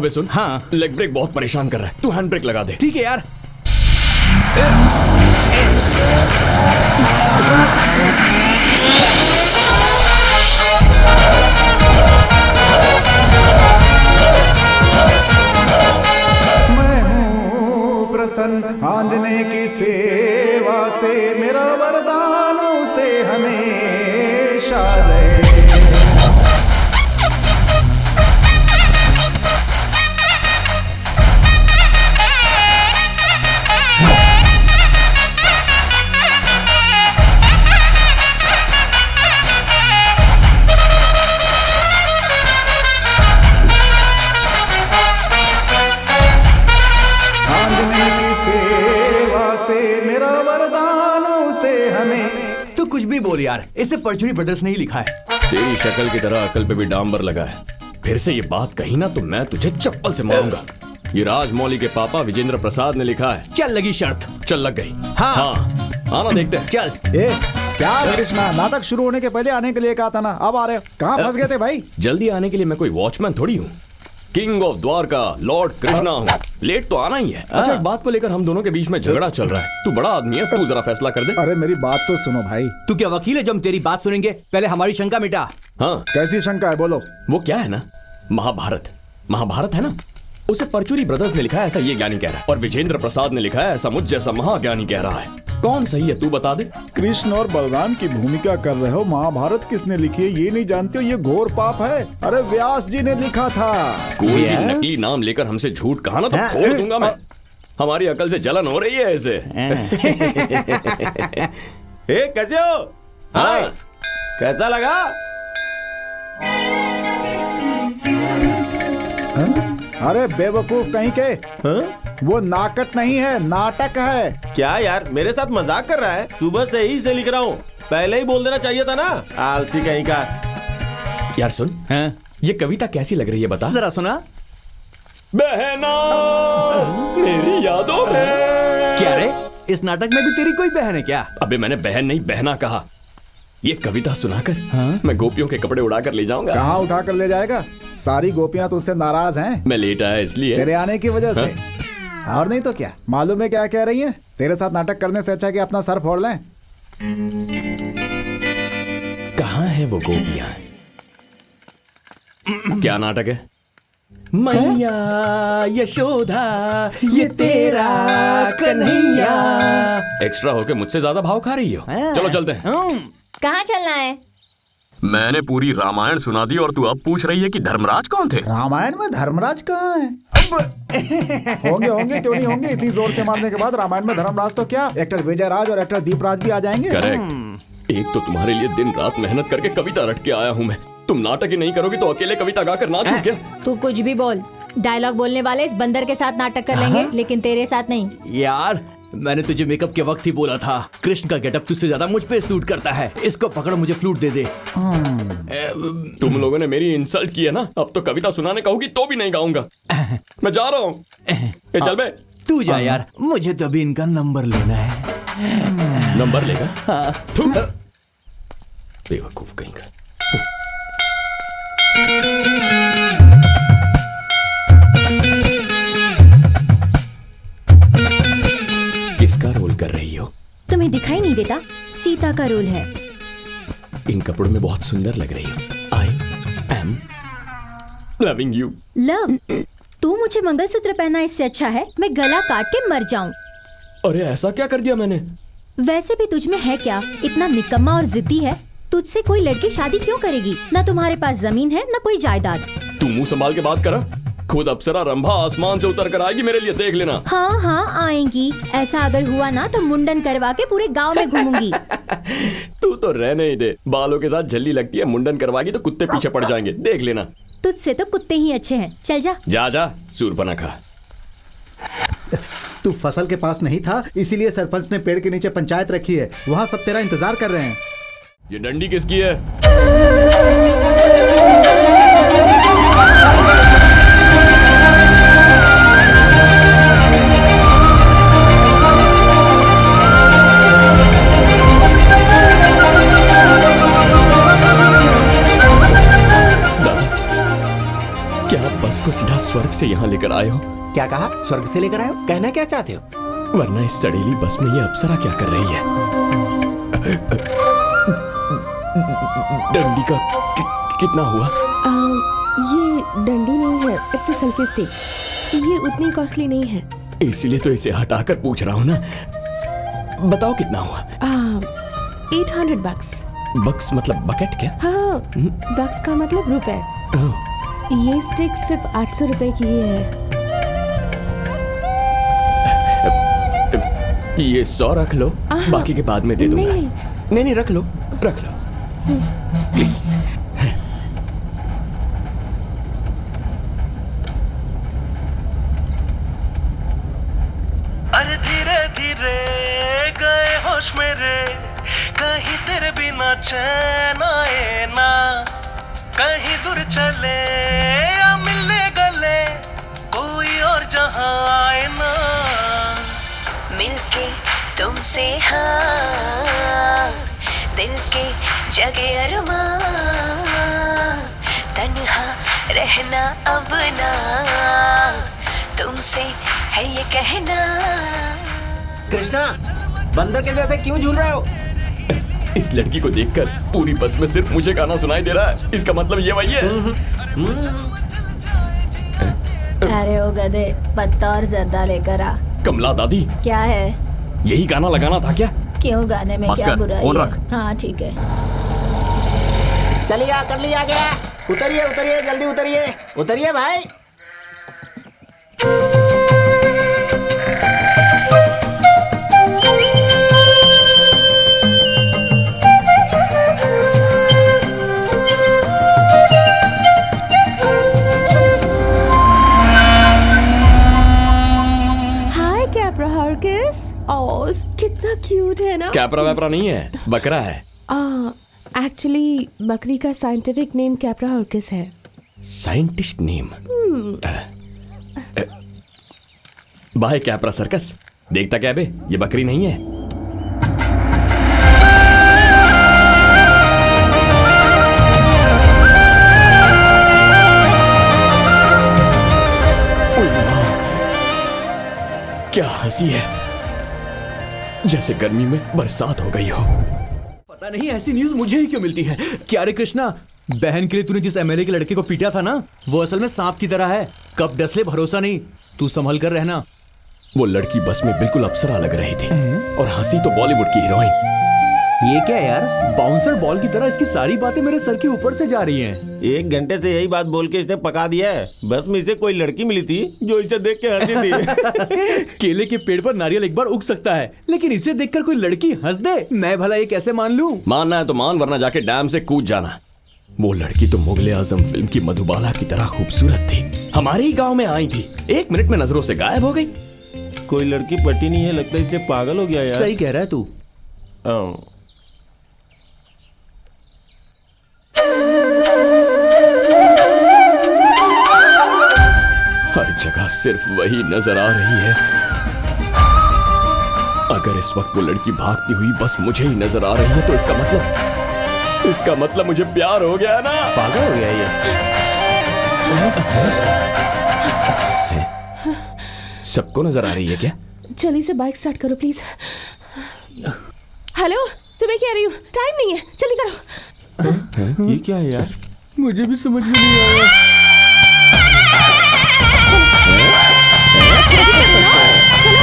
अबे सुन, हाँ। Leg break बहुत परेशान कर रहा है, तू हैंड ब्रेक लगा दे। ठीक है यार। मैं हूँ प्रसन्न आंजने की सेवा से, मेरा वरदानों से हमेशा रहे। तू कुछ भी बोल यार, इसे परचुनी ब्रदर्स ने ही लिखा है। तेरी शक्ल की तरह अकल पे भी डांबर लगा है। फिर से ये बात कही ना तो मैं तुझे चप्पल से मारूंगा। ये राजमौली के पापा विजेंद्र प्रसाद ने लिखा है। चल लगी शर्त। चल लग गई। हाँ। आना देखते हैं। चल। क्या कृष्णा, नाटक शुरू होने के पहले आने के लिए कहा था ना, अब आ रहे हो? कहाँ फंस गए थे भाई? जल्दी आने के लिए मैं कोई वॉचमैन थोड़ी हूँ। King of Dwarka Lord Krishna हूँ, लेट तो आना ही है। अच्छा, एक बात को लेकर हम दोनों के बीच में झगड़ा चल रहा है। तू बड़ा आदमी है, तू जरा फैसला कर दे। अरे मेरी बात तो सुनो भाई। तू क्या वकील है जो हम तेरी बात सुनेंगे? पहले हमारी शंका मिटा। हाँ, कैसी शंका है, बोलो। वो क्या है ना, महाभारत है ना, उसे परचुरी ब्रदर्स ने लिखा है ऐसा ये ज्ञानी कह रहा है, और विजेंद्र प्रसाद ने लिखा है ऐसा मुझ जैसा महाज्ञानी कह रहा है। कौन सही है तू बता दे। कृष्ण और बलराम की भूमिका कर रहे हो। महाभारत किसने लिखी है ये नहीं जानते हो? ये घोर पाप है। अरे व्यास जी ने लिखा था। कोई भी नकली नाम लेकर हमसे झूठ कहा ना तो फोड़ दूंगा मैं। हमारी अकल से जलन हो रही है ऐसे। कैसे हो? हाँ, कैसा लगा? अरे बेवकूफ कहीं के। वो नाटक नहीं है, नाटक है। क्या यार, मेरे साथ मजाक कर रहा है? सुबह से ही से लिख रहा हूँ, पहले ही बोल देना चाहिए था ना, आलसी कहीं का। यार सुन, ये कविता कैसी लग रही है बता जरा सुना। बहना मेरी यादों में। क्या रे, इस नाटक में भी तेरी कोई बहन है क्या? अबे मैंने बहन नहीं बहना कहा। ये कविता सुनाकर मैं गोपियों के कपड़े उड़ाकर ले जाऊंगा। कहाँ उठा कर ले जाएगा? सारी गोपियां तो उससे नाराज हैं। मैं लेट आया इसलिए। तेरे आने की वजह से। और नहीं तो क्या। मालूम है क्या कह रही हैं? तेरे साथ नाटक करने से अच्छा कि अपना सर फोड़ लें। कहाँ है वो गोपियां? क्या नाटक है? मैया यशोदा ये तेरा कन्हैया। एक्स्ट्रा होके मुझसे ज्यादा भाव खा रही हो। चलो चलते हैं। कहाँ चलना है? मैंने पूरी रामायण सुना दी और तू अब पूछ रही है कि धर्मराज कौन थे? रामायण में धर्मराज कहाँ है? होंगे क्यों नहीं होंगे? इतनी जोर से मारने के बाद रामायण में धर्मराज तो क्या, एक्टर विजय राज और एक्टर दीपराज भी आ जाएंगे। करेक्ट। एक तो तुम्हारे लिए दिन रात मेहनत करके कविता रट के आया हूँ मैं। तुम नाटक ही नहीं करोगी तो अकेले कविता गाकर नाचूं क्या? तू कुछ भी बोल, डायलॉग बोलने वाले इस बंदर के साथ नाटक कर लेंगे, लेकिन तेरे साथ नहीं। यार मैंने तुझे मेकअप के वक्त ही बोला था, कृष्ण का गेटअप तुझसे ज्यादा मुझ पे सूट करता है। इसको पकड़, मुझे फ्लूट दे दे। तुम लोगों ने मेरी इंसल्ट की है ना, अब तो कविता सुनाने कहोगी तो भी नहीं गाऊंगा। मैं जा रहा हूँ। चल बे। तू जा यार, मुझे तो अभी इनका नंबर लेना है। नंबर लेगा? बेवकूफ कहीं का। किसका रोल कर रही हो? तुम्हें दिखाई नहीं देता? सीता का रोल है। इन कपड़ों में बहुत सुंदर लग रही हो। I am loving you. Love? तू मुझे मंगलसूत्र पहना इससे अच्छा है मैं गला काट के मर जाऊं। अरे ऐसा क्या कर दिया मैंने? वैसे भी तुझ में है क्या, इतना निकम्मा और जिद्दी है? तुझसे कोई लड़की शादी क्यों करेगी? ना तुम्हारे पास जमीन है ना कोई जायदाद। तू मुंह संभाल के बात करा। खुद अप्सरा रंभा आसमान से उतर कर आएगी मेरे लिए, देख लेना। हाँ आएंगी। ऐसा अगर हुआ ना तो मुंडन करवा के पूरे गांव में घूमूंगी। तू तो रहने ही दे, बालों के साथ झल्ली लगती है, मुंडन करवाएगी तो कुत्ते पीछे पड़ जाएंगे, देख लेना। तुझसे तो कुत्ते ही अच्छे हैं। चल जा। जा सूरपना खा। तू फसल के पास नहीं था, इसीलिए सरपंच ने पेड़ के नीचे पंचायत रखी है। वहाँ सब तेरा इंतजार कर रहे हैं। ये डंडी किसकी है? क्या आप बस को सीधा स्वर्ग से यहाँ लेकर आए हो? क्या कहा? स्वर्ग से लेकर आए हो? कहना क्या चाहते हो? वरना इस सड़ीली बस में ये अप्सरा क्या कर रही है? डंडी का कितना हुआ? ये डंडी नहीं है, इट्स अ सेल्फी स्टिक। ये उतनी कॉस्टली नहीं है। इसीलिए तो इसे हटाकर पूछ रहा हूँ ना। बताओ कितना हुआ? 800 bucks। बक्स मतलब बकेट क्या? हाँ, बक्स का मतलब रुपए। ये स्टिक सिर्फ 800 रुपए की ही है। ये 100 रख लो, बाकी के बाद में दे दूंगा। नहीं, रख लो प्लीज। अरे धीरे धीरे गए होश मेरे, कहीं तेरे बिना चैन आए ना, कहीं दूर चले या मिलने गले, कोई और जहां आए ना, मिलके तुमसे हाँ, दिल के जगे अरमां, तन्हा रहना अब ना, तुमसे है ये कहना। कृष्णा, बंदर के जैसे क्यों झूल रहे हो? इस लड़की को देखकर पूरी बस में सिर्फ मुझे गाना सुनाई दे रहा है। इसका मतलब ये वही है। अरे ओ गधे, पत्ता और जर्दा लेकर आ। कमला दादी, क्या है? यही गाना लगाना था क्या? क्यों, गाने में क्या बुराई है? हाँ ठीक है। चलिए कर लिया गया। उतरिए उतरिए, जल्दी उतरिए, उतरिए भाई। कितना क्यूट है ना। कैपरा वैपरा नहीं है, बकरा है। एक्चुअली बकरी का साइंटिफिक नेम कैपरा हॉर्किस है। Scientist name? बाय कैपरा सर्कस। देखता क्या बे, ये बकरी नहीं है। क्या हंसी है, जैसे गर्मी में बरसात हो गई हो। पता नहीं ऐसी न्यूज़ मुझे ही क्यों मिलती है। क्या रे कृष्णा, बहन के लिए तूने जिस एमएलए के लड़के को पीटा था ना, वो असल में सांप की तरह है। कब डसले भरोसा नहीं, तू संभल कर रहना। वो लड़की बस में बिल्कुल अप्सरा लग रही थी और हंसी तो बॉलीवुड की हीरोइन। ये क्या यार, बाउंसर बॉल की तरह इसकी सारी बातें मेरे सर के ऊपर से जा रही हैं। 1 घंटे से यही बात बोल के इसने पका दिया है। बस में इसे कोई लड़की मिली थी जो इसे देख के हंसी थी। केले के पेड़ पर नारियल एक बार उग सकता है, लेकिन इसे देखकर कोई लड़की हंस दे, मैं भला ये कैसे मान लूं? मानना है तो मान, वरना जाके डैम से कूद जाना। वो लड़की तो मुगले आजम फिल्म की मधुबाला की तरह खूबसूरत थी। हमारे ही गाँव में आई थी, 1 मिनट में नजरों से गायब हो गई। कोई लड़की पटी नहीं है, लगता है इसलिए पागल हो गया यार। सही कह रहा है तू। हर जगह सिर्फ वही नजर आ रही है। अगर इस वक्त वो लड़की भागती हुई बस मुझे ही नजर आ रही है तो इसका मतलब मुझे प्यार हो गया ना। पागल हो गया ये। सबको नजर आ रही है क्या? जल्दी से बाइक स्टार्ट करो प्लीज। हेलो, तुम्हें कह रही हूँ, टाइम नहीं है, जल्दी करो। ये क्या है यार? मुझे भी समझ में नहीं आया। चलो।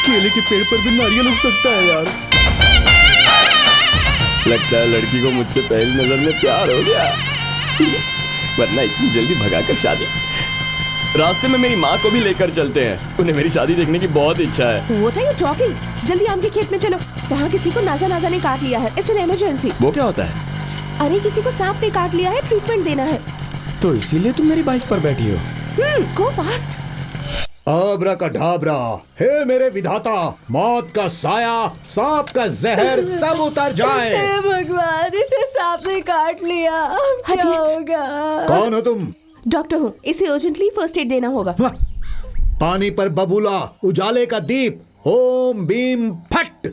केले के पेड़ पर भी नारियल उग सकता है यार। लगता है लड़की को मुझसे पहली नजर में प्यार हो गया, वरना इतनी जल्दी भगाकर शादी। रास्ते में मेरी माँ को भी लेकर चलते हैं, उन्हें मेरी शादी देखने की बहुत इच्छा है। What are you talking? जल्दी आम के खेत में चलो, वहाँ किसी को नाजा ने काट लिया है। It's an emergency। वो क्या होता है? अरे किसी को सांप ने काट लिया है, ट्रीटमेंट देना है। तो इसीलिए तुम मेरी बाइक पर बैठी हो? Go fast। आबरा का ढाबरा, हे मेरे विधाता, मौत का साया, सांप का जहर सब उतर जाए। हे भगवान, इसे सांप ने काट लिया, अब क्या होगा? कौन हो तुम? डॉक्टर हूँ, इसे अर्जेंटली फर्स्ट एड देना होगा। पानी पर बबूला, उजाले का दीप, ओम बीम फट।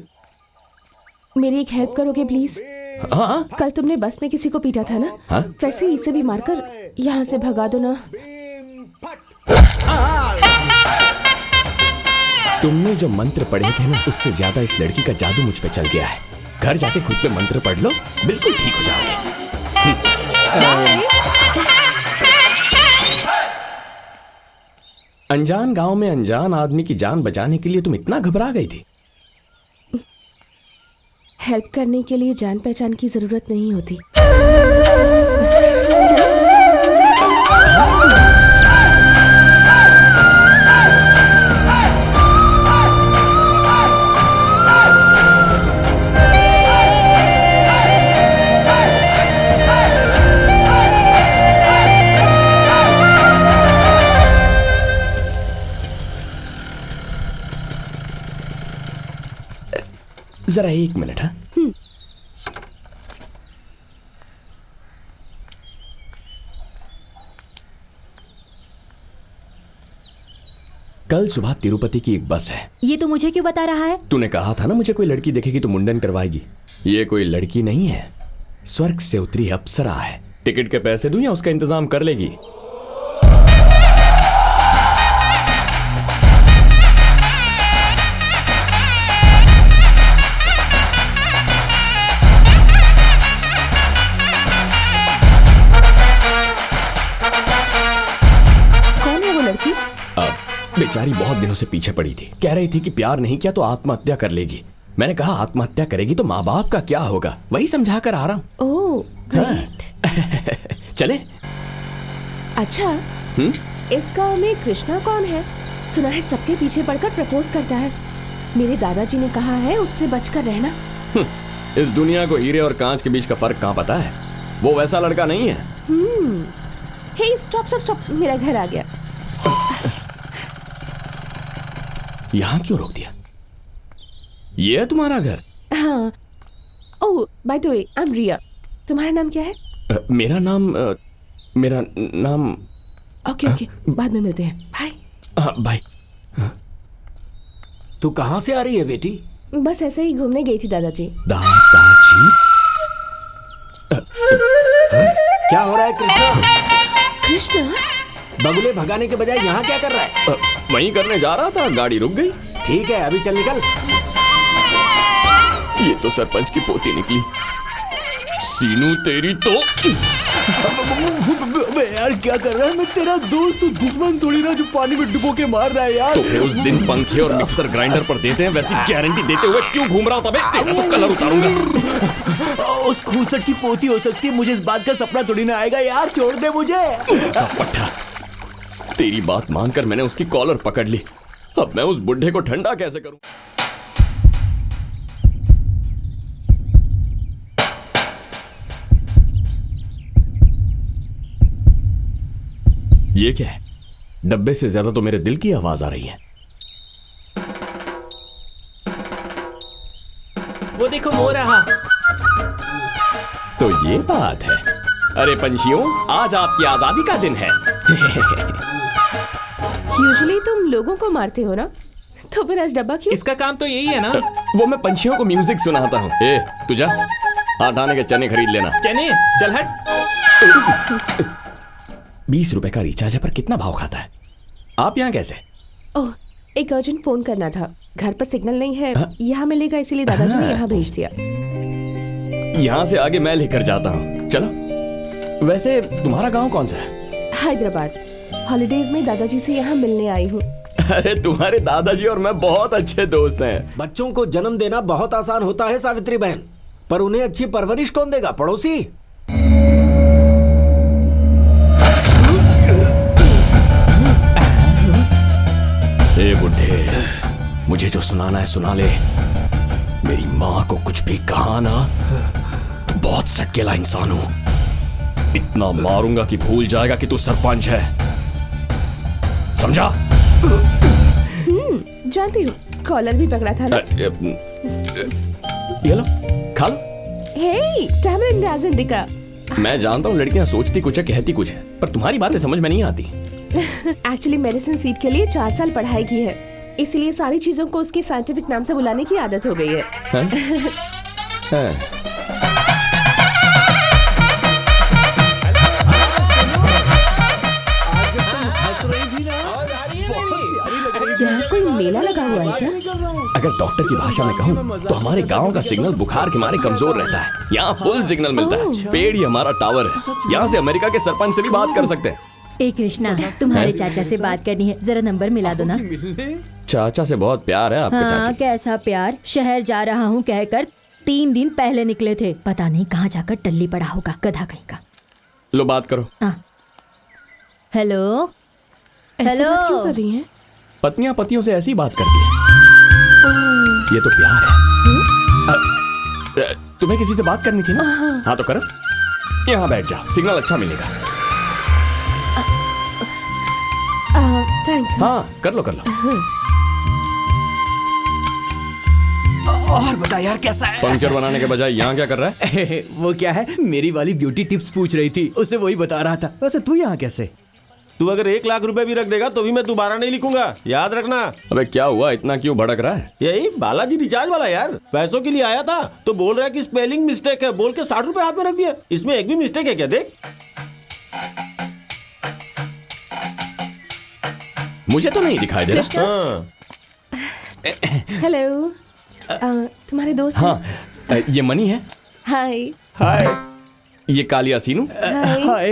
मेरी एक हेल्प करोगे प्लीज? हाँ कल तुमने बस में किसी को पीटा था ना? हाँ? वैसे ही इसे भी मारकर यहाँ से भगा दो ना। तुमने जो मंत्र पढ़े थे ना, उससे ज्यादा इस लड़की का जादू मुझ पे चल गया है। घर जाके खुद पे मंत्र पढ़ लो, बिल्कुल ठीक हो जाओगे। अनजान गांव में अनजान आदमी की जान बचाने के लिए तुम इतना घबरा गई थी? हेल्प करने के लिए जान पहचान की जरूरत नहीं होती। जरा 1 मिनट। हाँ, कल सुबह तिरुपति की एक बस है। ये तो मुझे क्यों बता रहा है? तूने कहा था ना मुझे कोई लड़की देखेगी तो मुंडन करवाएगी। ये कोई लड़की नहीं है, स्वर्ग से उतरी अप्सरा है। टिकट के पैसे दूं या उसका इंतजाम कर लेगी? कौन है वो लड़की? बेचारी बहुत दिनों से पीछे पड़ी थी। कह रही थी कि प्यार नहीं किया तो आत्महत्या कर लेगी। मैंने कहा आत्महत्या करेगी तो माँ बाप का क्या होगा, वही समझा कर आ रहा हूँ। Oh great. चले? अच्छा, इस गांव में कृष्णा कौन है? सुना है सबके पीछे पड़कर प्रपोज करता है। मेरे दादाजी ने कहा है उससे बचकर रहना। इस दुनिया को हीरे और कांच के बीच का फर्क कहाँ पता है? वो वैसा लड़का नहीं है। हे स्टॉप स्टॉप स्टॉप, मेरा घर आ गया। यहाँ क्यों रोक दिया? ये है तुम्हारा घर? हाँ। Oh by the way, I am Riya. तुम्हारा नाम क्या है? मेरा नाम ओके ओके, बाद में मिलते हैं। बाय। बाय। तू कहाँ से आ रही है बेटी? बस ऐसे ही घूमने गई थी दादाजी। दादाजी? क्या हो रहा है कृष्णा? कृष्णा? बगुले भगाने के बजाय यहाँ क्या कर रहा है? वहीं करने जा रहा था, गाड़ी रुक गई। ठीक है, अभी चल निकल। ये तो सरपंच की पोती निकली। सीनू तेरी तो। अबे यार क्या कर रहा है? मैं तेरा दोस्त, तू दुश्मन थोड़ी ना जो पानी में डुबो के मार रहा है यार। तो फिर उस दिन पंखे और मिक्सर ग्राइंडर पर देते हैं, वैसी गारंटी देते हुए क्यों घूम रहा था? तेरा तो कलर उतारूंगा। उस खूसट की पोती हो सकती है, मुझे इस बात का सपना थोड़ी ना आएगा यार। छोड़ दे मुझे। पट्टा, तेरी बात मानकर मैंने उसकी कॉलर पकड़ ली। अब मैं उस बुढ़े को ठंडा कैसे करूं? ये क्या है? डब्बे से ज्यादा तो मेरे दिल की आवाज आ रही है। वो देखो वो रहा। तो ये बात है। अरे पंछियों, आज आपकी आजादी का दिन है। यूजुअली तुम लोगों को मारते हो ना, तो फिर आज डब्बा क्यों? इसका काम तो यही है ना। वो मैं पंछियों को म्यूजिक सुनाता हूँ। ए, तू जा, हाथ आने के चने खरीद लेना। चने? चल हट। 20 रुपए का रिचार्ज है, पर कितना भाव खाता है? आप यहाँ कैसे? ओह, एक अर्जेंट फोन करना था। घर पर सिग्नल नहीं है, यहाँ मिलेगा, इसीलिए दादाजी ने यहाँ भेज दिया। यहाँ से आगे मैं लेकर जाता हूँ, चलो। वैसे तुम्हारा गांव कौन सा है? हैदराबाद। हॉलिडेज में दादाजी से यहाँ मिलने आई हूँ। अरे तुम्हारे दादाजी और मैं बहुत अच्छे दोस्त हैं। बच्चों को जन्म देना बहुत आसान होता है सावित्री बहन, पर उन्हें अच्छी परवरिश कौन देगा? पड़ोसी। ए बुढ़े, मुझे जो सुनाना है सुना ले। मेरी माँ को कुछ भी कहा ना तो बहुत सटकेला इंसान हूं। इतना मारूंगा कि भूल जाएगा कि तू सरपंच है, समझा? जानती हूँ, कॉलर भी पकड़ा था ना। ये लो, खा लो। हे, टैमरिंड एज इंडिका। मैं जानता हूँ लड़कियां सोचती कुछ है, कहती कुछ है, पर तुम्हारी बातें समझ में नहीं आती। एक्चुअली मेडिसिन सीट के लिए 4 साल पढ़ाई की है, इसलिए सारी चीजों को उसके साइंटिफिक नाम से बुलाने की आदत हो गई है। हैं? हैं? अगर डॉक्टर की भाषा में कहूँ तो हमारे गांव का सिग्नल बुखार के मारे कमजोर रहता है। यहाँ फुल सिग्नल मिलता है। पेड़ ही हमारा टावर है। यहाँ से अमेरिका के सरपंच से भी बात कर सकते हैं। ए कृष्णा, तुम्हारे चाचा से बात करनी है, जरा नंबर मिला दो ना। चाचा से बहुत प्यार है आपका। हाँ, चाची कैसा प्यार। शहर जा रहा हूँ कहकर 3 दिन पहले निकले थे। पता नहीं कहाँ जाकर टल्ली पड़ा होगा, गधा कहीं का। लो बात करो। हेलो ऐसे बात क्यों कर रही हैं? पत्नियां पतियों से ऐसी बात करती हैं। ये तो प्यार है। तुम्हें किसी से बात करनी थी ना? हाँ तो करो। यहाँ बैठ जाओ, सिग्नल अच्छा मिलेगा। थैंक्स। हाँ कर लो कर लो। और बता यार कैसा है? पंक्चर बनाने के बजाय यहाँ क्या कर रहा है? वो क्या है, मेरी वाली ब्यूटी टिप्स पूछ रही थी, उसे वही बता रहा था। वैसे तू यहाँ कैसे? तू अगर 1 लाख रुपए भी रख देगा तो भी मैं दोबारा नहीं लिखूंगा, याद रखना। अबे क्या हुआ, इतना क्यों भड़क रहा है? यही बालाजी रिचार्ज वाला यार, पैसों के लिए आया था तो बोल रहा है कि स्पेलिंग मिस्टेक है, बोल के 60 रुपए हाथ में रख दिया। इसमें एक भी मिस्टेक है क्या? देख। मुझे तो नहीं दिखाई दे रहा। हाँ। हेलो, तुम्हारे दोस्त हैं? हाँ ये मनी है। हाय। हाय। ये कालिया सीनू। हाय।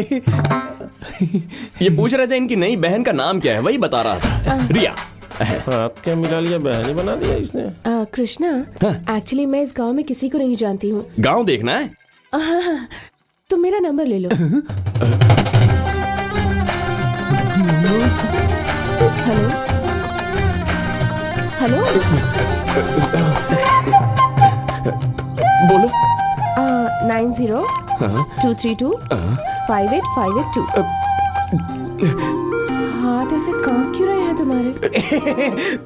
ये पूछ रहे थे इनकी नई बहन का नाम क्या है, वही बता रहा था। रिया। हाथ क्या मिला लिया, बहन ही बना दिया इसने। कृष्णा, एक्चुअली मैं इस गांव में किसी को नहीं जानती हूँ। गांव देखना है? तुम मेरा नंबर ले लो। Hello hello. बोलो। 90-232-58582। हाथ ऐसे कांप क्यों रहे हैं तुम्हारे?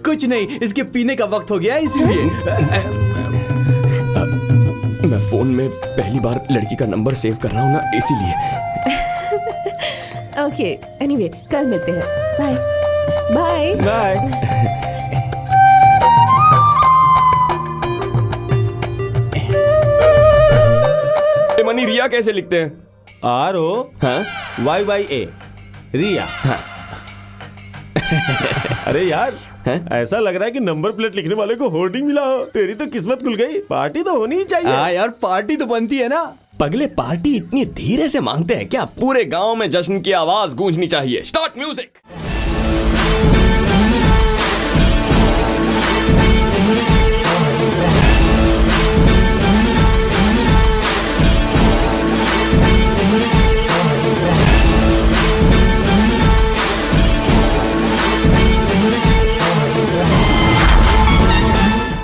कुछ नहीं, इसके पीने का वक्त हो गया इसीलिए। मैं फोन में पहली बार लड़की का नंबर सेव कर रहा हूँ ना, इसीलिए। ओके, एनीवे कल मिलते हैं। Bye bye bye. Mani Riya कैसे लिखते हैं? ROYYA रिया। हाँ। अरे यार, ऐसा लग रहा है कि नंबर प्लेट लिखने वाले को होर्डिंग मिला हो। तेरी तो किस्मत खुल गई, पार्टी तो होनी ही चाहिए। हाँ यार, पार्टी तो बनती है ना। पगले पार्टी इतनी धीरे से मांगते हैं क्या? पूरे गांव में जश्न की आवाज गूंजनी चाहिए। Start music.